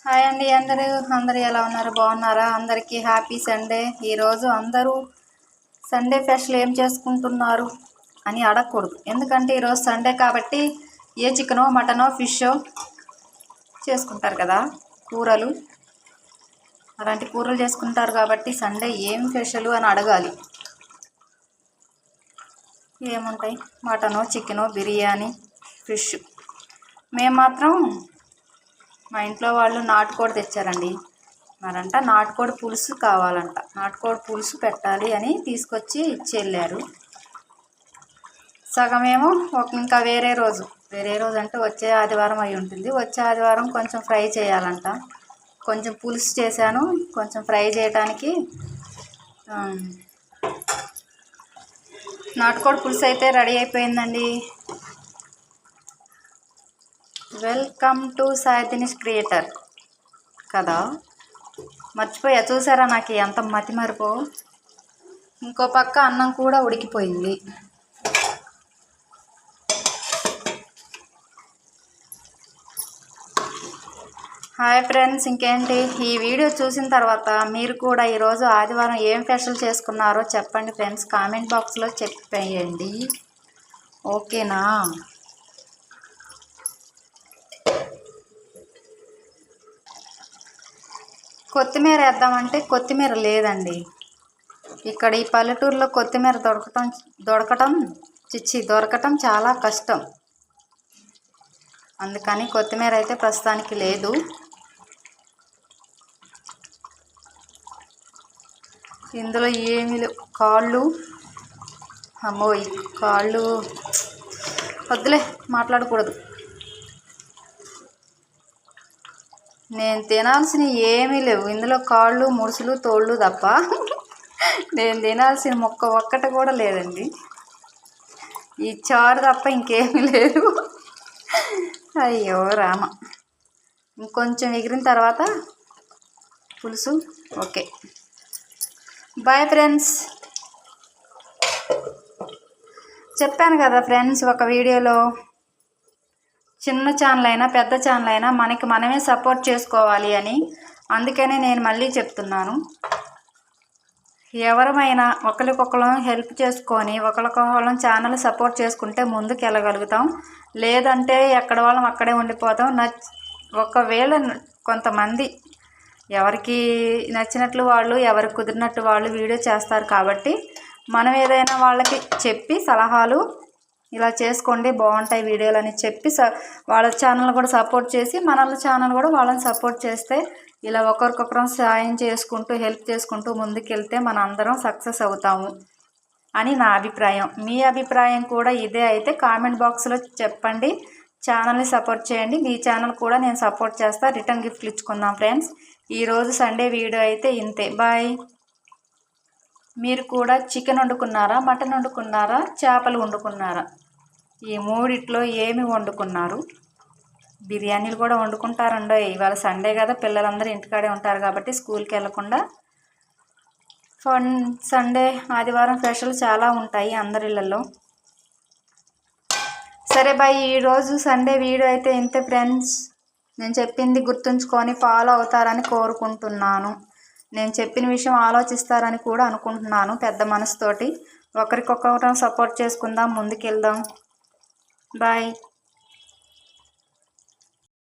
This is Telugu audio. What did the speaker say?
హాయ్ అండి, అందరూ ఎలా ఉన్నారు? బాగున్నారా? అందరికీ హ్యాపీ సండే. ఈరోజు అందరూ సండే స్పెషల్ ఏం చేసుకుంటున్నారు అని అడగకూడదు, ఎందుకంటే ఈరోజు సండే కాబట్టి ఏ చికెనో మటనో ఫిషో చేసుకుంటారు కదా, కూరలు అలాంటి కూరలు చేసుకుంటారు కాబట్టి సండే ఏం స్పెషల్ అని అడగాలి. ఏముంటాయి? మటనో చికెనో బిర్యానీ ఫిష్. మేము మాత్రం మా ఇంట్లో వాళ్ళు నాటుకోడి తెచ్చారండి. మరంట నాటుకోడి పులుసు కావాలంట, నాటుకోడి పులుసు పెట్టాలి అని తీసుకొచ్చి ఇచ్చి వెళ్ళారు. సగమేమో ఇంకా వేరే రోజు అంటే వచ్చే ఆదివారం అయి ఉంటుంది. వచ్చే ఆదివారం కొంచెం ఫ్రై చేయాలంట. కొంచెం పులుసు చేశాను, కొంచెం ఫ్రై చేయడానికి. నాటుకోడి పులుసు అయితే రెడీ అయిపోయిందండి. Welcome to Sai Dinesh creator కదా. మర్చిపోయా, చూసారా? నాకు ఎంత మతిమరుపో. ఇంకో పక్క అన్నం కూడా ఉడికిపోయింది. హాయ్ ఫ్రెండ్స్, ఇంకేంటి? ఈ వీడియో చూసిన తర్వాత మీరు కూడా ఈరోజు ఆదివారం ఏం స్పెషల్ చేసుకున్నారో చెప్పండి ఫ్రెండ్స్, కామెంట్ బాక్స్లో చెప్పేయండి. ఓకేనా? కొత్తిమీర వేద్దామంటే కొత్తిమీర లేదండి. ఇక్కడ ఈ పల్లెటూరులో కొత్తిమీర దొరకటం చాలా కష్టం. అందుకని కొత్తిమీర అయితే ప్రస్తుతానికి లేదు. ఇందులో ఏమి కాళ్ళు, అమ్మోయ్ కాళ్ళు వద్దులే, మాట్లాడకూడదు. నేను తినాల్సిన ఏమీ లేవు ఇందులో, కాళ్ళు ముడుసులు తోళ్ళు తప్ప నేను తినాల్సిన మొక్క ఒక్కటి కూడా లేదండి. ఈ చారు తప్ప ఇంకేమీ లేదు. అయ్యో రామ. ఇంకొంచెం ఎగిరిన తర్వాత పులుసు. Okay, bye friends. చెప్పాను కదా ఫ్రెండ్స్, ఒక వీడియోలో చిన్న ఛానల్ అయినా పెద్ద ఛానల్ అయినా మనకి మనమే సపోర్ట్ చేసుకోవాలి అని. అందుకనే నేను మళ్ళీ చెప్తున్నాను, ఎవరమైనా ఒకరికొకరం హెల్ప్ చేసుకొని ఒకరికొకరం ఛానల్ సపోర్ట్ చేసుకుంటే ముందుకు వెళ్ళగలుగుతాం. లేదంటే ఎక్కడ వాళ్ళం అక్కడే ఉండిపోతాం. ఒకవేళ కొంతమంది ఎవరికి నచ్చినట్లు వాళ్ళు, ఎవరికి కుదిరినట్టు వాళ్ళు వీడియో చేస్తారు కాబట్టి మనం ఏదైనా వాళ్ళకి చెప్పి సలహాలు, ఇలా చేసుకోండి బాగుంటాయి వీడియోలు అని చెప్పి వాళ్ళ ఛానల్ కూడా సపోర్ట్ చేసి మన ఛానల్ కూడా వాళ్ళని సపోర్ట్ చేస్తే, ఇలా ఒకరికొకరం సాయం చేసుకుంటూ హెల్ప్ చేసుకుంటూ ముందుకెళ్తే మన అందరం సక్సెస్ అవుతాము అని నా అభిప్రాయం. మీ అభిప్రాయం కూడా ఇదే అయితే కామెంట్ బాక్స్లో చెప్పండి. ఛానల్ని సపోర్ట్ చేయండి. మీ ఛానల్ కూడా నేను సపోర్ట్ చేస్తా. రిటర్న్ గిఫ్ట్లు ఇచ్చుకుందాం ఫ్రెండ్స్. ఈరోజు సండే వీడియో అయితే ఇంతే, బాయ్. మీరు కూడా చికెన్ వండుకున్నారా, మటన్ వండుకున్నారా, చేపలు వండుకున్నారా? ఈ మూడిట్లో ఏమి వండుకున్నారు? బిర్యానీలు కూడా వండుకుంటారండో. ఇవాళ సండే కదా, పిల్లలందరూ ఇంటికాడే ఉంటారు కాబట్టి స్కూల్కి వెళ్ళకుండా. సండే ఆదివారం స్పెషల్ చాలా ఉంటాయి అందరి ఇళ్ళల్లో. సరే బాయ్. ఈరోజు సండే వీడియో అయితే ఇంతే ఫ్రెండ్స్. నేను చెప్పింది గుర్తుంచుకొని ఫాలో అవుతారని కోరుకుంటున్నాను. నేను చెప్పిన విషయం ఆలోచిస్తారని కూడా అనుకుంటున్నాను. పెద్ద మనసుతోటి ఒకరికొకరం సపోర్ట్ చేసుకుందాం, ముందుకెళ్దాం. బాయ్.